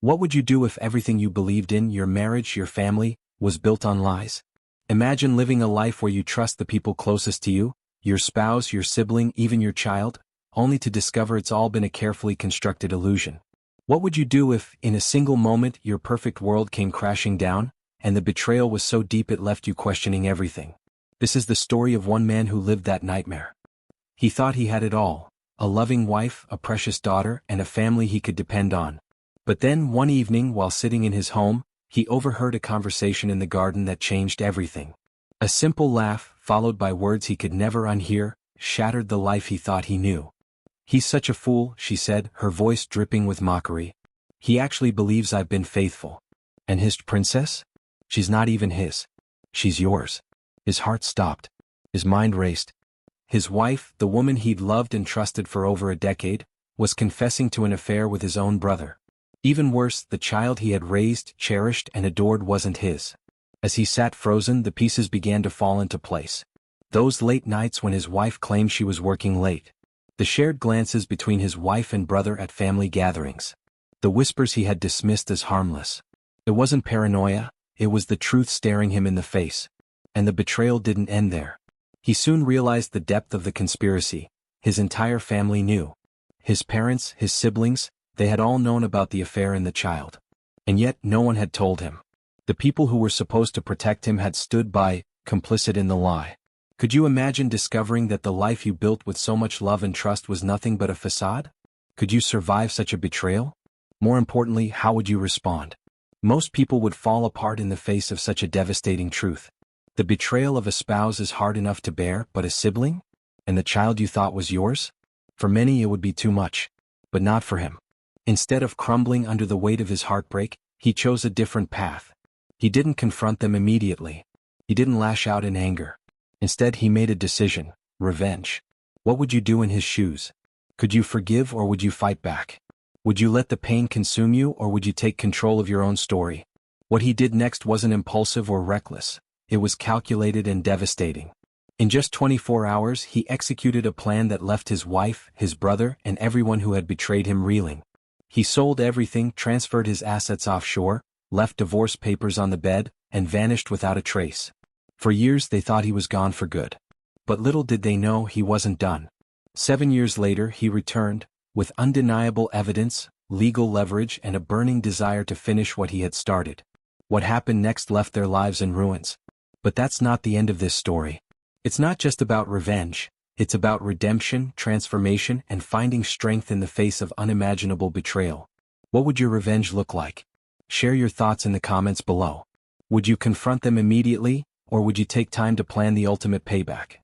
What would you do if everything you believed in, your marriage, your family, was built on lies? Imagine living a life where you trust the people closest to you, your spouse, your sibling, even your child, only to discover it's all been a carefully constructed illusion. What would you do if, in a single moment, your perfect world came crashing down, and the betrayal was so deep it left you questioning everything? This is the story of one man who lived that nightmare. He thought he had it all: a loving wife, a precious daughter, and a family he could depend on. But then, one evening while sitting in his home, he overheard a conversation in the garden that changed everything. A simple laugh, followed by words he could never unhear, shattered the life he thought he knew. "He's such a fool," she said, her voice dripping with mockery. "He actually believes I've been faithful. And his princess? She's not even his. She's yours." His heart stopped. His mind raced. His wife, the woman he'd loved and trusted for over a decade, was confessing to an affair with his own brother. Even worse, the child he had raised, cherished, and adored wasn't his. As he sat frozen, the pieces began to fall into place. Those late nights when his wife claimed she was working late. The shared glances between his wife and brother at family gatherings. The whispers he had dismissed as harmless. It wasn't paranoia, it was the truth staring him in the face. And the betrayal didn't end there. He soon realized the depth of the conspiracy. His entire family knew. His parents, his siblings, they had all known about the affair and the child. And yet no one had told him. The people who were supposed to protect him had stood by, complicit in the lie. Could you imagine discovering that the life you built with so much love and trust was nothing but a facade? Could you survive such a betrayal? More importantly, how would you respond? Most people would fall apart in the face of such a devastating truth. The betrayal of a spouse is hard enough to bear, but a sibling? And the child you thought was yours? For many it would be too much. But not for him. Instead of crumbling under the weight of his heartbreak, he chose a different path. He didn't confront them immediately. He didn't lash out in anger. Instead, he made a decision: revenge. What would you do in his shoes? Could you forgive or would you fight back? Would you let the pain consume you or would you take control of your own story? What he did next wasn't impulsive or reckless. It was calculated and devastating. In just 24 hours, he executed a plan that left his wife, his brother, and everyone who had betrayed him reeling. He sold everything, transferred his assets offshore, left divorce papers on the bed, and vanished without a trace. For years they thought he was gone for good. But little did they know he wasn't done. 7 years later he returned, with undeniable evidence, legal leverage, and a burning desire to finish what he had started. What happened next left their lives in ruins. But that's not the end of this story. It's not just about revenge. It's about redemption, transformation, and finding strength in the face of unimaginable betrayal. What would your revenge look like? Share your thoughts in the comments below. Would you confront them immediately, or would you take time to plan the ultimate payback?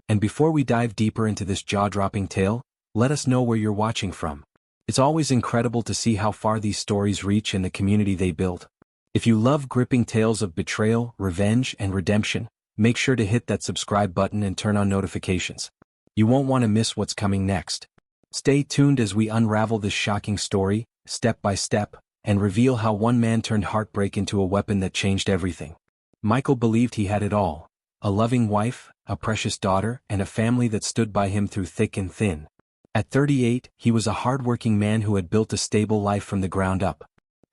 And before we dive deeper into this jaw-dropping tale, let us know where you're watching from. It's always incredible to see how far these stories reach and the community they build. If you love gripping tales of betrayal, revenge, and redemption, make sure to hit that subscribe button and turn on notifications. You won't want to miss what's coming next. Stay tuned as we unravel this shocking story, step by step, and reveal how one man turned heartbreak into a weapon that changed everything. Michael believed he had it all: a loving wife, a precious daughter, and a family that stood by him through thick and thin. At 38, he was a hardworking man who had built a stable life from the ground up.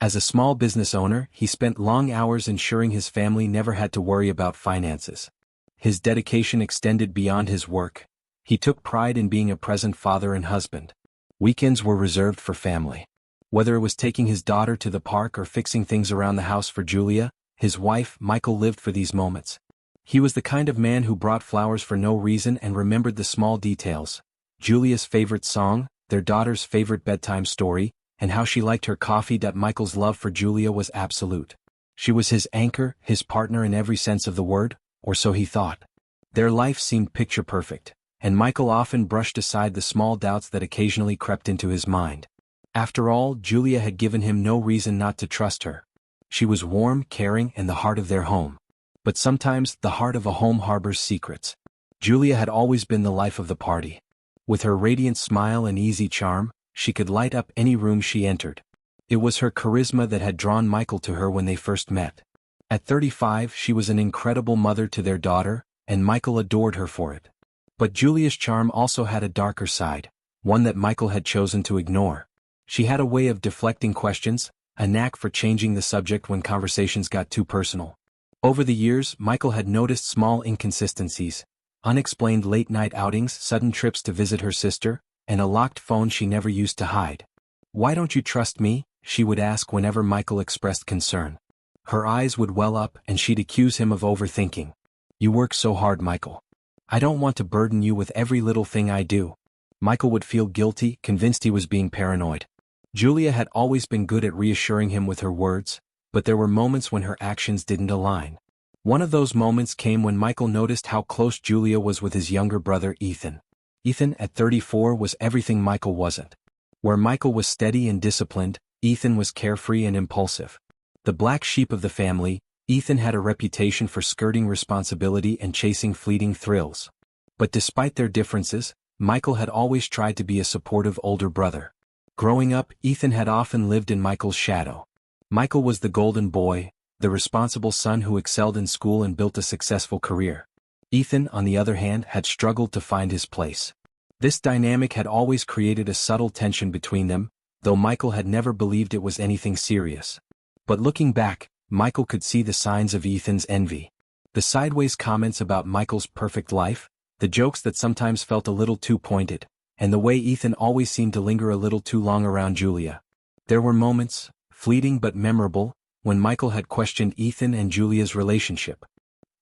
As a small business owner, he spent long hours ensuring his family never had to worry about finances. His dedication extended beyond his work. He took pride in being a present father and husband. Weekends were reserved for family. Whether it was taking his daughter to the park or fixing things around the house for Julia, his wife, Michael lived for these moments. He was the kind of man who brought flowers for no reason and remembered the small details: Julia's favorite song, their daughter's favorite bedtime story, and how she liked her coffee. Michael's love for Julia was absolute. She was his anchor, his partner in every sense of the word, or so he thought. Their life seemed picture perfect, and Michael often brushed aside the small doubts that occasionally crept into his mind. After all, Julia had given him no reason not to trust her. She was warm, caring, and the heart of their home. But sometimes, the heart of a home harbors secrets. Julia had always been the life of the party. With her radiant smile and easy charm, she could light up any room she entered. It was her charisma that had drawn Michael to her when they first met. At 35, she was an incredible mother to their daughter, and Michael adored her for it. But Julia's charm also had a darker side, one that Michael had chosen to ignore. She had a way of deflecting questions, a knack for changing the subject when conversations got too personal. Over the years, Michael had noticed small inconsistencies, unexplained late-night outings, sudden trips to visit her sister, and a locked phone she never used to hide. "Why don't you trust me?" she would ask whenever Michael expressed concern. Her eyes would well up and she'd accuse him of overthinking. "You work so hard, Michael. I don't want to burden you with every little thing I do." Michael would feel guilty, convinced he was being paranoid. Julia had always been good at reassuring him with her words, but there were moments when her actions didn't align. One of those moments came when Michael noticed how close Julia was with his younger brother Ethan. Ethan, at 34, was everything Michael wasn't. Where Michael was steady and disciplined, Ethan was carefree and impulsive. The black sheep of the family, Ethan had a reputation for skirting responsibility and chasing fleeting thrills. But despite their differences, Michael had always tried to be a supportive older brother. Growing up, Ethan had often lived in Michael's shadow. Michael was the golden boy, the responsible son who excelled in school and built a successful career. Ethan, on the other hand, had struggled to find his place. This dynamic had always created a subtle tension between them, though Michael had never believed it was anything serious. But looking back, Michael could see the signs of Ethan's envy. The sideways comments about Michael's perfect life, the jokes that sometimes felt a little too pointed, and the way Ethan always seemed to linger a little too long around Julia. There were moments, fleeting but memorable, when Michael had questioned Ethan and Julia's relationship.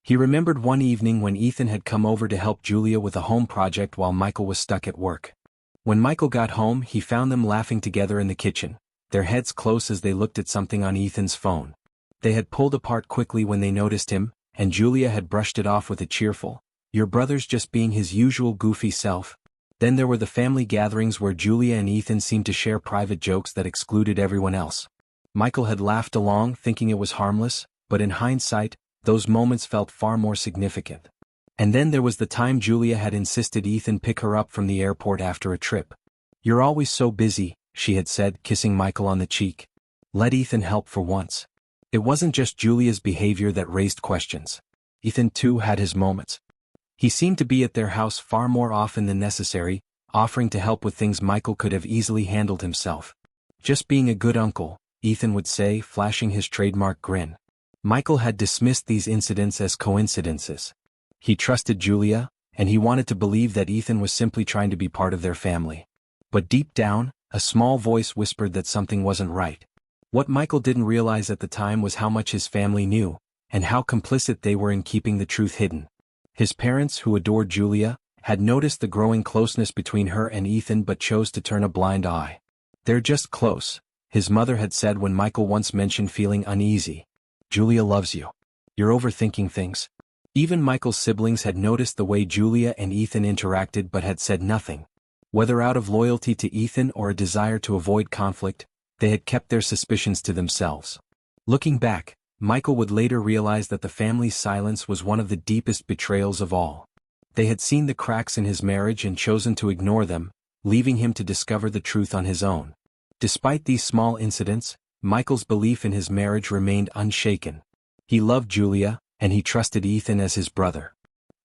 He remembered one evening when Ethan had come over to help Julia with a home project while Michael was stuck at work. When Michael got home, he found them laughing together in the kitchen, their heads close as they looked at something on Ethan's phone. They had pulled apart quickly when they noticed him, and Julia had brushed it off with a cheerful, "Your brother's just being his usual goofy self." Then there were the family gatherings where Julia and Ethan seemed to share private jokes that excluded everyone else. Michael had laughed along, thinking it was harmless, but in hindsight, those moments felt far more significant. And then there was the time Julia had insisted Ethan pick her up from the airport after a trip. "You're always so busy," she had said, kissing Michael on the cheek. "Let Ethan help for once." It wasn't just Julia's behavior that raised questions. Ethan too had his moments. He seemed to be at their house far more often than necessary, offering to help with things Michael could have easily handled himself. "Just being a good uncle," Ethan would say, flashing his trademark grin. Michael had dismissed these incidents as coincidences. He trusted Julia, and he wanted to believe that Ethan was simply trying to be part of their family. But deep down, a small voice whispered that something wasn't right. What Michael didn't realize at the time was how much his family knew, and how complicit they were in keeping the truth hidden. His parents, who adored Julia, had noticed the growing closeness between her and Ethan but chose to turn a blind eye. "They're just close," his mother had said when Michael once mentioned feeling uneasy. "Julia loves you. You're overthinking things." Even Michael's siblings had noticed the way Julia and Ethan interacted but had said nothing. Whether out of loyalty to Ethan or a desire to avoid conflict, they had kept their suspicions to themselves. Looking back, Michael would later realize that the family's silence was one of the deepest betrayals of all. They had seen the cracks in his marriage and chosen to ignore them, leaving him to discover the truth on his own. Despite these small incidents, Michael's belief in his marriage remained unshaken. He loved Julia, and he trusted Ethan as his brother.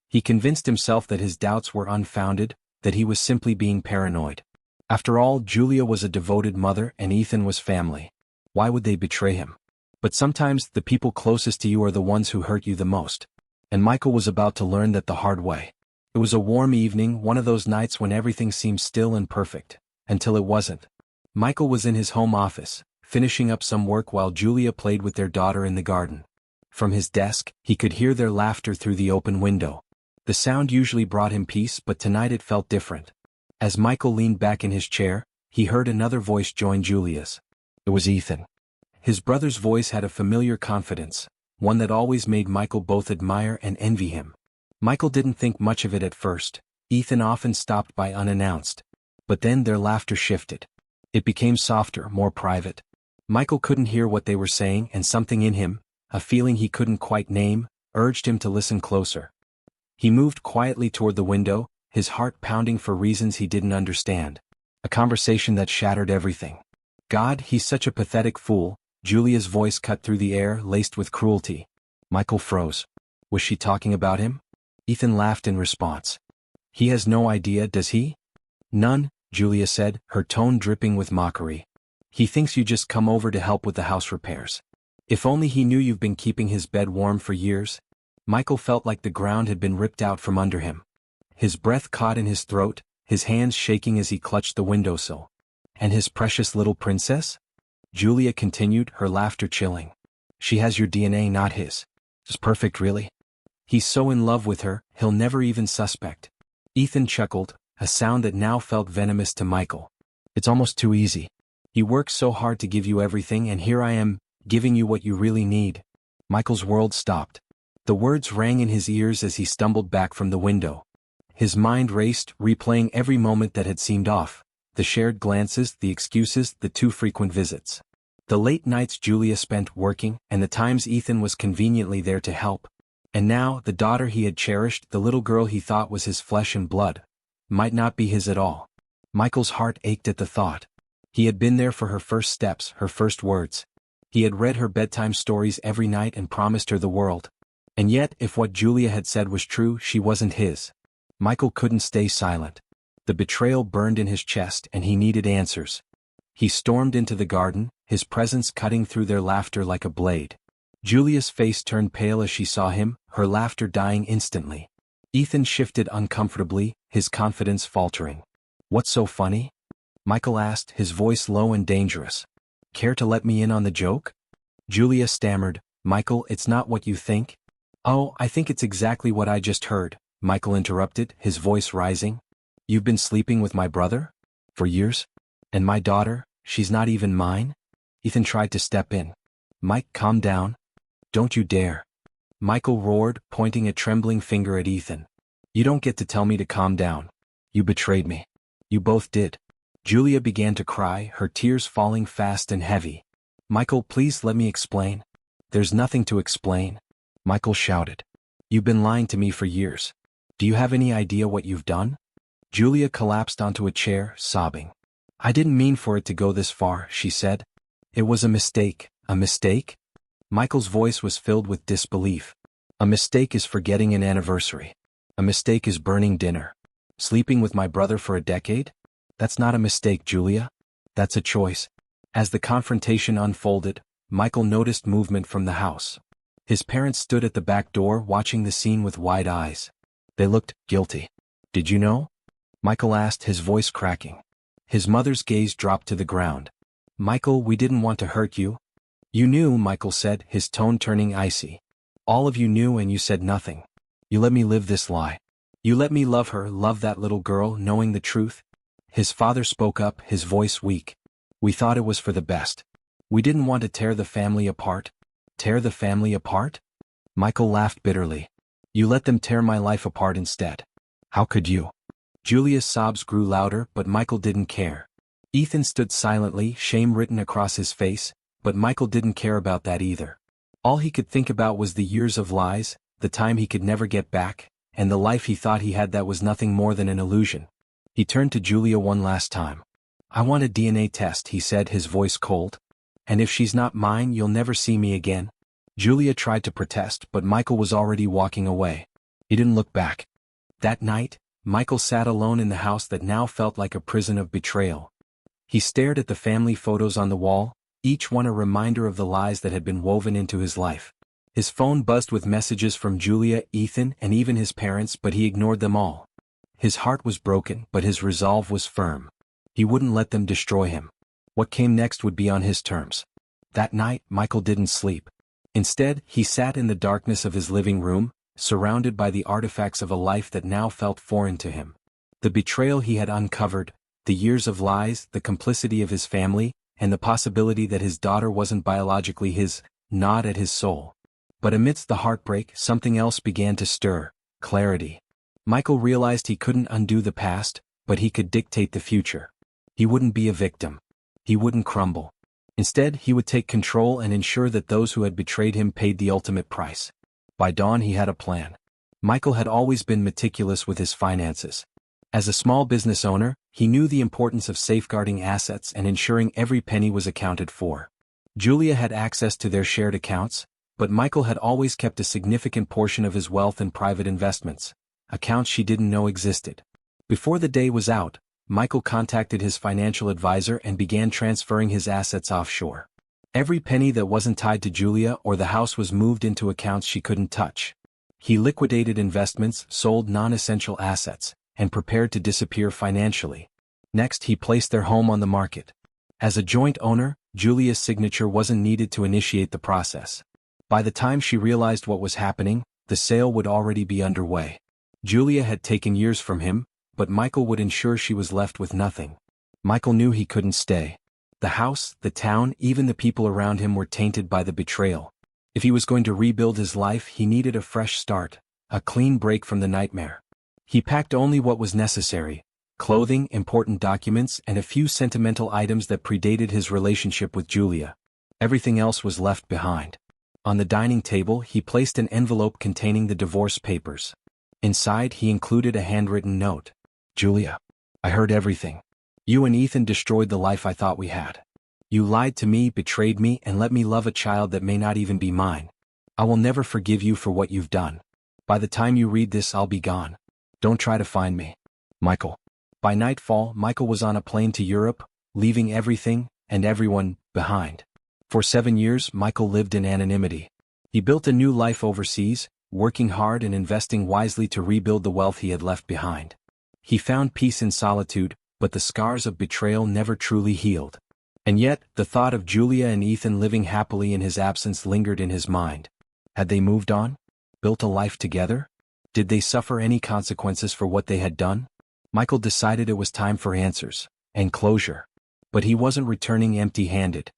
He convinced himself that his doubts were unfounded, that he was simply being paranoid. After all, Julia was a devoted mother and Ethan was family. Why would they betray him? But sometimes the people closest to you are the ones who hurt you the most. And Michael was about to learn that the hard way. It was a warm evening, one of those nights when everything seems still and perfect, until it wasn't. Michael was in his home office, finishing up some work while Julia played with their daughter in the garden. From his desk, he could hear their laughter through the open window. The sound usually brought him peace, but tonight it felt different. As Michael leaned back in his chair, he heard another voice join Julia's. It was Ethan. His brother's voice had a familiar confidence, one that always made Michael both admire and envy him. Michael didn't think much of it at first. Ethan often stopped by unannounced. But then their laughter shifted. It became softer, more private. Michael couldn't hear what they were saying, and something in him, a feeling he couldn't quite name, urged him to listen closer. He moved quietly toward the window, his heart pounding for reasons he didn't understand. A conversation that shattered everything. "God, he's such a pathetic fool," Julia's voice cut through the air, laced with cruelty. Michael froze. Was she talking about him? Ethan laughed in response. "He has no idea, does he?" "None," Julia said, her tone dripping with mockery. He thinks you just come over to help with the house repairs. If only he knew you've been keeping his bed warm for years. Michael felt like the ground had been ripped out from under him. His breath caught in his throat, his hands shaking as he clutched the windowsill. And his precious little princess? Julia continued, her laughter chilling. She has your DNA, not his. It's perfect, really. He's so in love with her, he'll never even suspect. Ethan chuckled, a sound that now felt venomous to Michael. It's almost too easy. He worked so hard to give you everything, and here I am, giving you what you really need. Michael's world stopped. The words rang in his ears as he stumbled back from the window. His mind raced, replaying every moment that had seemed off. The shared glances, the excuses, the too frequent visits. The late nights Julia spent working, and the times Ethan was conveniently there to help. And now, the daughter he had cherished, the little girl he thought was his flesh and blood, might not be his at all. Michael's heart ached at the thought. He had been there for her first steps, her first words. He had read her bedtime stories every night and promised her the world. And yet, if what Julia had said was true, she wasn't his. Michael couldn't stay silent. The betrayal burned in his chest, and he needed answers. He stormed into the garden, his presence cutting through their laughter like a blade. Julia's face turned pale as she saw him, her laughter dying instantly. Ethan shifted uncomfortably, his confidence faltering. "What's so funny?" Michael asked, his voice low and dangerous. "Care to let me in on the joke?" Julia stammered, "Michael, it's not what you think." "Oh, I think it's exactly what I just heard," Michael interrupted, his voice rising. "You've been sleeping with my brother? For years? And my daughter, she's not even mine?" Ethan tried to step in. "Mike, calm down. Don't you dare." Michael roared, pointing a trembling finger at Ethan. "You don't get to tell me to calm down. You betrayed me. You both did." Julia began to cry, her tears falling fast and heavy. "Michael, please let me explain." "There's nothing to explain," Michael shouted. "You've been lying to me for years. Do you have any idea what you've done?" Julia collapsed onto a chair, sobbing. "I didn't mean for it to go this far," she said. "It was a mistake." "A mistake?" Michael's voice was filled with disbelief. "A mistake is forgetting an anniversary. A mistake is burning dinner. Sleeping with my brother for a decade? That's not a mistake, Julia. That's a choice." As the confrontation unfolded, Michael noticed movement from the house. His parents stood at the back door watching the scene with wide eyes. They looked guilty. "Did you know?" Michael asked, his voice cracking. His mother's gaze dropped to the ground. "Michael, we didn't want to hurt you." "You knew," Michael said, his tone turning icy. "All of you knew, and you said nothing. You let me live this lie. You let me love her, love that little girl, knowing the truth." His father spoke up, his voice weak. "We thought it was for the best. We didn't want to tear the family apart." "Tear the family apart?" Michael laughed bitterly. "You let them tear my life apart instead. How could you?" Julia's sobs grew louder, but Michael didn't care. Ethan stood silently, shame written across his face, but Michael didn't care about that either. All he could think about was the years of lies, the time he could never get back, and the life he thought he had that was nothing more than an illusion. He turned to Julia one last time. "I want a DNA test," he said, his voice cold. "And if she's not mine, you'll never see me again." Julia tried to protest, but Michael was already walking away. He didn't look back. That night, Michael sat alone in the house that now felt like a prison of betrayal. He stared at the family photos on the wall, each one a reminder of the lies that had been woven into his life. His phone buzzed with messages from Julia, Ethan, and even his parents, but he ignored them all. His heart was broken, but his resolve was firm. He wouldn't let them destroy him. What came next would be on his terms. That night, Michael didn't sleep. Instead, he sat in the darkness of his living room, surrounded by the artifacts of a life that now felt foreign to him. The betrayal he had uncovered, the years of lies, the complicity of his family, and the possibility that his daughter wasn't biologically his, gnawed at his soul. But amidst the heartbreak, something else began to stir: clarity. Michael realized he couldn't undo the past, but he could dictate the future. He wouldn't be a victim. He wouldn't crumble. Instead, he would take control and ensure that those who had betrayed him paid the ultimate price. By dawn he had a plan. Michael had always been meticulous with his finances. As a small business owner, he knew the importance of safeguarding assets and ensuring every penny was accounted for. Julia had access to their shared accounts, but Michael had always kept a significant portion of his wealth in private investments, accounts she didn't know existed. Before the day was out, Michael contacted his financial advisor and began transferring his assets offshore. Every penny that wasn't tied to Julia or the house was moved into accounts she couldn't touch. He liquidated investments, sold non-essential assets, and prepared to disappear financially. Next, he placed their home on the market. As a joint owner, Julia's signature wasn't needed to initiate the process. By the time she realized what was happening, the sale would already be underway. Julia had taken years from him, but Michael would ensure she was left with nothing. Michael knew he couldn't stay. The house, the town, even the people around him were tainted by the betrayal. If he was going to rebuild his life, he needed a fresh start, a clean break from the nightmare. He packed only what was necessary: clothing, important documents, and a few sentimental items that predated his relationship with Julia. Everything else was left behind. On the dining table, he placed an envelope containing the divorce papers. Inside, he included a handwritten note. "Julia, I heard everything. You and Ethan destroyed the life I thought we had. You lied to me, betrayed me, and let me love a child that may not even be mine. I will never forgive you for what you've done. By the time you read this, I'll be gone. Don't try to find me. Michael." By nightfall, Michael was on a plane to Europe, leaving everything and everyone behind. For 7 years, Michael lived in anonymity. He built a new life overseas, working hard and investing wisely to rebuild the wealth he had left behind. He found peace in solitude, but the scars of betrayal never truly healed. And yet, the thought of Julia and Ethan living happily in his absence lingered in his mind. Had they moved on? Built a life together? Did they suffer any consequences for what they had done? Michael decided it was time for answers and closure. But he wasn't returning empty-handed.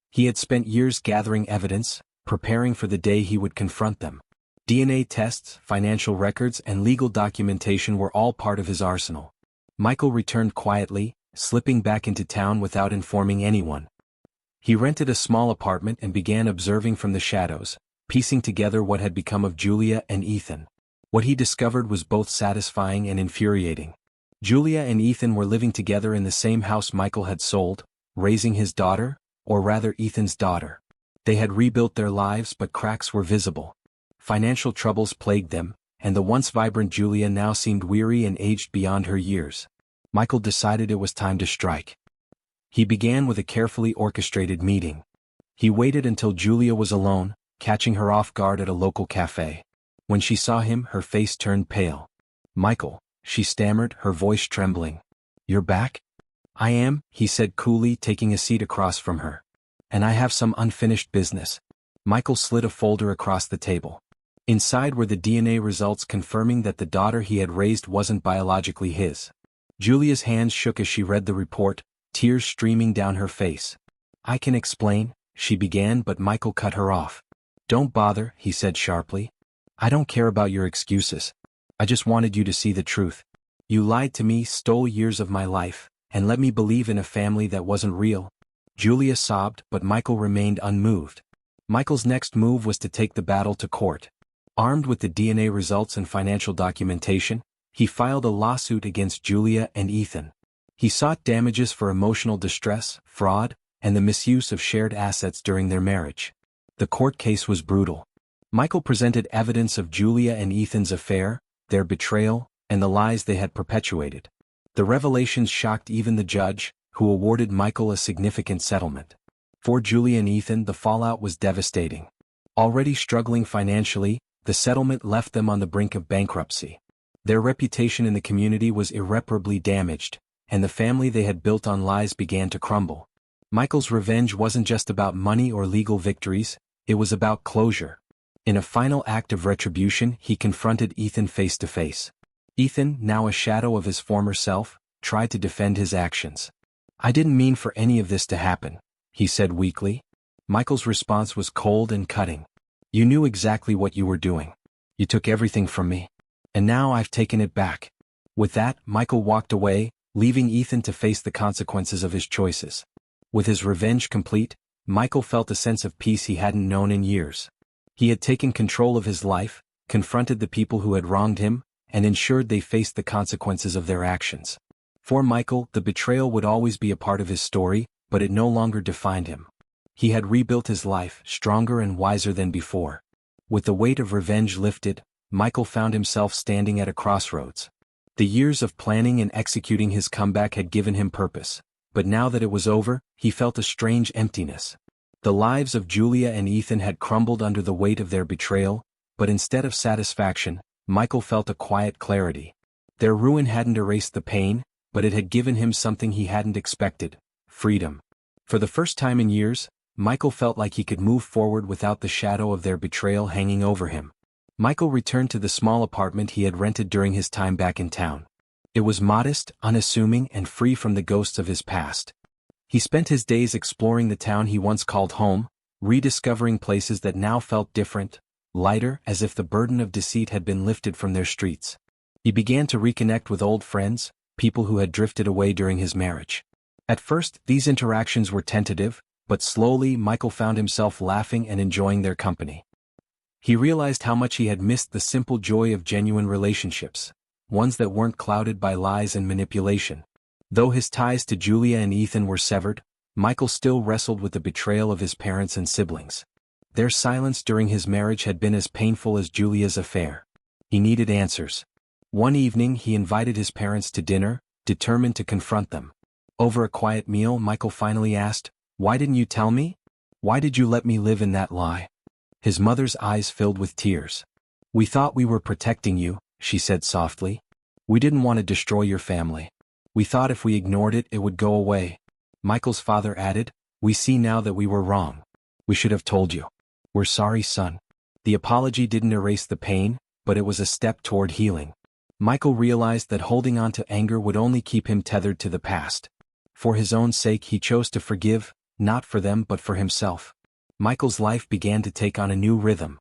He had spent years gathering evidence, preparing for the day he would confront them. DNA tests, financial records, and legal documentation were all part of his arsenal. Michael returned quietly, slipping back into town without informing anyone. He rented a small apartment and began observing from the shadows, piecing together what had become of Julia and Ethan. What he discovered was both satisfying and infuriating. Julia and Ethan were living together in the same house Michael had sold, raising his daughter, or rather Ethan's daughter. They had rebuilt their lives, but cracks were visible. Financial troubles plagued them, and the once vibrant Julia now seemed weary and aged beyond her years. Michael decided it was time to strike. He began with a carefully orchestrated meeting. He waited until Julia was alone, catching her off guard at a local cafe. When she saw him, her face turned pale. "Michael," she stammered, her voice trembling. "You're back?" "I am," he said coolly, taking a seat across from her. "And I have some unfinished business." Michael slid a folder across the table. Inside were the DNA results confirming that the daughter he had raised wasn't biologically his. Julia's hands shook as she read the report, tears streaming down her face. "I can explain," she began, but Michael cut her off. "Don't bother," he said sharply. "I don't care about your excuses. I just wanted you to see the truth. You lied to me, stole years of my life, and let me believe in a family that wasn't real." Julia sobbed, but Michael remained unmoved. Michael's next move was to take the battle to court. Armed with the DNA results and financial documentation, he filed a lawsuit against Julia and Ethan. He sought damages for emotional distress, fraud, and the misuse of shared assets during their marriage. The court case was brutal. Michael presented evidence of Julia and Ethan's affair, their betrayal, and the lies they had perpetuated. The revelations shocked even the judge, who awarded Michael a significant settlement. For Julia and Ethan, the fallout was devastating. Already struggling financially, the settlement left them on the brink of bankruptcy. Their reputation in the community was irreparably damaged, and the family they had built on lies began to crumble. Michael's revenge wasn't just about money or legal victories, it was about closure. In a final act of retribution, he confronted Ethan face to face. Ethan, now a shadow of his former self, tried to defend his actions. "I didn't mean for any of this to happen," he said weakly. Michael's response was cold and cutting. "You knew exactly what you were doing. You took everything from me. And now I've taken it back." With that, Michael walked away, leaving Ethan to face the consequences of his choices. With his revenge complete, Michael felt a sense of peace he hadn't known in years. He had taken control of his life, confronted the people who had wronged him, and ensured they faced the consequences of their actions. For Michael, the betrayal would always be a part of his story, but it no longer defined him. He had rebuilt his life, stronger and wiser than before. With the weight of revenge lifted, Michael found himself standing at a crossroads. The years of planning and executing his comeback had given him purpose, but now that it was over, he felt a strange emptiness. The lives of Julia and Ethan had crumbled under the weight of their betrayal, but instead of satisfaction, Michael felt a quiet clarity. Their ruin hadn't erased the pain, but it had given him something he hadn't expected: freedom. For the first time in years, Michael felt like he could move forward without the shadow of their betrayal hanging over him. Michael returned to the small apartment he had rented during his time back in town. It was modest, unassuming, and free from the ghosts of his past. He spent his days exploring the town he once called home, rediscovering places that now felt different, lighter, as if the burden of deceit had been lifted from their streets. He began to reconnect with old friends, people who had drifted away during his marriage. At first, these interactions were tentative, but slowly Michael found himself laughing and enjoying their company. He realized how much he had missed the simple joy of genuine relationships, ones that weren't clouded by lies and manipulation. Though his ties to Julia and Ethan were severed, Michael still wrestled with the betrayal of his parents and siblings. Their silence during his marriage had been as painful as Julia's affair. He needed answers. One evening he invited his parents to dinner, determined to confront them. Over a quiet meal, Michael finally asked, "Why didn't you tell me? Why did you let me live in that lie?" His mother's eyes filled with tears. "We thought we were protecting you," she said softly. "We didn't want to destroy your family. We thought if we ignored it, it would go away." Michael's father added, "We see now that we were wrong. We should have told you. We're sorry, son." The apology didn't erase the pain, but it was a step toward healing. Michael realized that holding on to anger would only keep him tethered to the past. For his own sake he chose to forgive, not for them but for himself. Michael's life began to take on a new rhythm.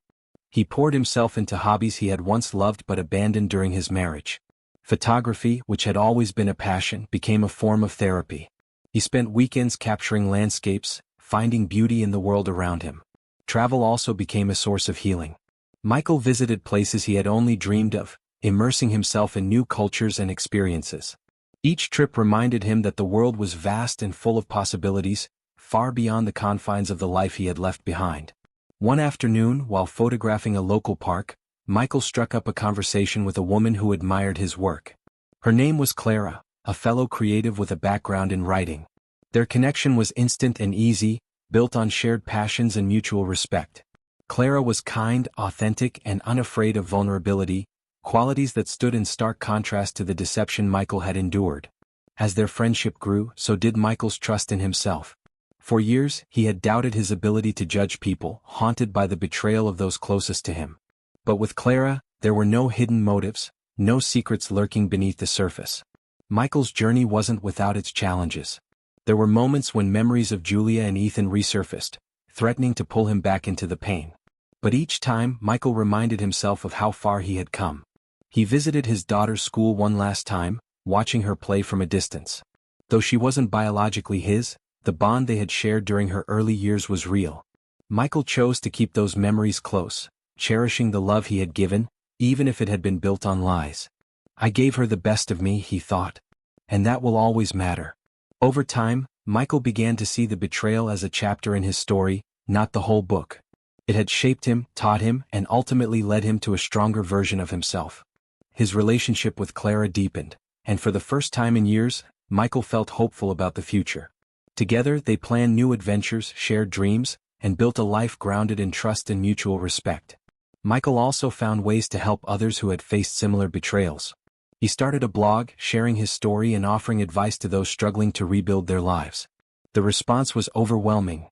He poured himself into hobbies he had once loved but abandoned during his marriage. Photography, which had always been a passion, became a form of therapy. He spent weekends capturing landscapes, finding beauty in the world around him. Travel also became a source of healing. Michael visited places he had only dreamed of, immersing himself in new cultures and experiences. Each trip reminded him that the world was vast and full of possibilities, far beyond the confines of the life he had left behind. One afternoon, while photographing a local park, Michael struck up a conversation with a woman who admired his work. Her name was Clara, a fellow creative with a background in writing. Their connection was instant and easy, built on shared passions and mutual respect. Clara was kind, authentic, and unafraid of vulnerability, qualities that stood in stark contrast to the deception Michael had endured. As their friendship grew, so did Michael's trust in himself. For years, he had doubted his ability to judge people, haunted by the betrayal of those closest to him. But with Clara, there were no hidden motives, no secrets lurking beneath the surface. Michael's journey wasn't without its challenges. There were moments when memories of Julia and Ethan resurfaced, threatening to pull him back into the pain. But each time, Michael reminded himself of how far he had come. He visited his daughter's school one last time, watching her play from a distance. Though she wasn't biologically his, the bond they had shared during her early years was real. Michael chose to keep those memories close, cherishing the love he had given, even if it had been built on lies. "I gave her the best of me," he thought. "And that will always matter." Over time, Michael began to see the betrayal as a chapter in his story, not the whole book. It had shaped him, taught him, and ultimately led him to a stronger version of himself. His relationship with Clara deepened, and for the first time in years, Michael felt hopeful about the future. Together, they planned new adventures, shared dreams, and built a life grounded in trust and mutual respect. Michael also found ways to help others who had faced similar betrayals. He started a blog, sharing his story and offering advice to those struggling to rebuild their lives. The response was overwhelming.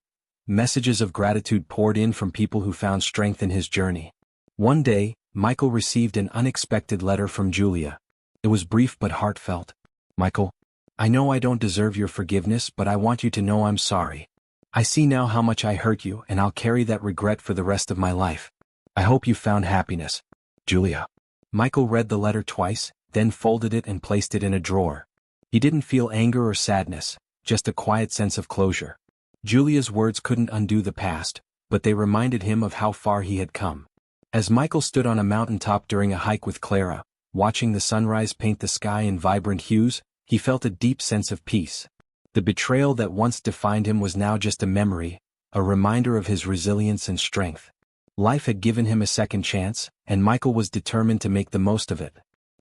Messages of gratitude poured in from people who found strength in his journey. One day, Michael received an unexpected letter from Julia. It was brief but heartfelt. "Michael, I know I don't deserve your forgiveness, but I want you to know I'm sorry. I see now how much I hurt you, and I'll carry that regret for the rest of my life. I hope you found happiness. Julia." Michael read the letter twice, then folded it and placed it in a drawer. He didn't feel anger or sadness, just a quiet sense of closure. Julia's words couldn't undo the past, but they reminded him of how far he had come. As Michael stood on a mountaintop during a hike with Clara, watching the sunrise paint the sky in vibrant hues, he felt a deep sense of peace. The betrayal that once defined him was now just a memory, a reminder of his resilience and strength. Life had given him a second chance, and Michael was determined to make the most of it.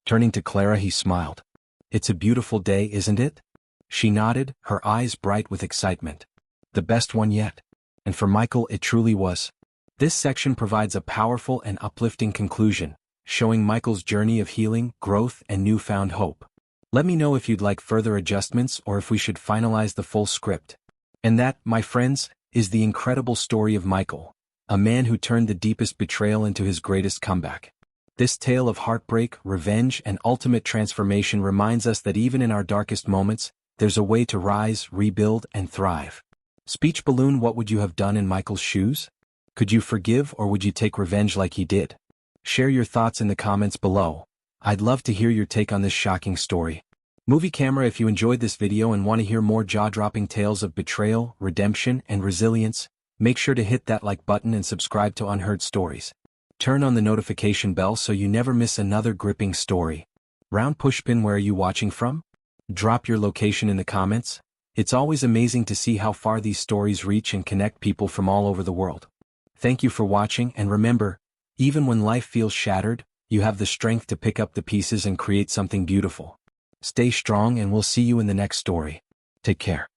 Turning to Clara he smiled. It's a beautiful day, isn't it? She nodded, her eyes bright with excitement. The best one yet. And for Michael it truly was. This section provides a powerful and uplifting conclusion, showing Michael's journey of healing, growth, and newfound hope. Let me know if you'd like further adjustments or if we should finalize the full script. And that, my friends, is the incredible story of Michael, a man who turned the deepest betrayal into his greatest comeback. This tale of heartbreak, revenge, and ultimate transformation reminds us that even in our darkest moments, there's a way to rise, rebuild, and thrive. Speech balloon: what would you have done in Michael's shoes? Could you forgive or would you take revenge like he did? Share your thoughts in the comments below. I'd love to hear your take on this shocking story. Movie camera: if you enjoyed this video and want to hear more jaw-dropping tales of betrayal, redemption, and resilience, make sure to hit that like button and subscribe to Unheard Stories. Turn on the notification bell so you never miss another gripping story. Round pushpin: where are you watching from? Drop your location in the comments. It's always amazing to see how far these stories reach and connect people from all over the world. Thank you for watching, and remember, even when life feels shattered, you have the strength to pick up the pieces and create something beautiful. Stay strong and we'll see you in the next story. Take care.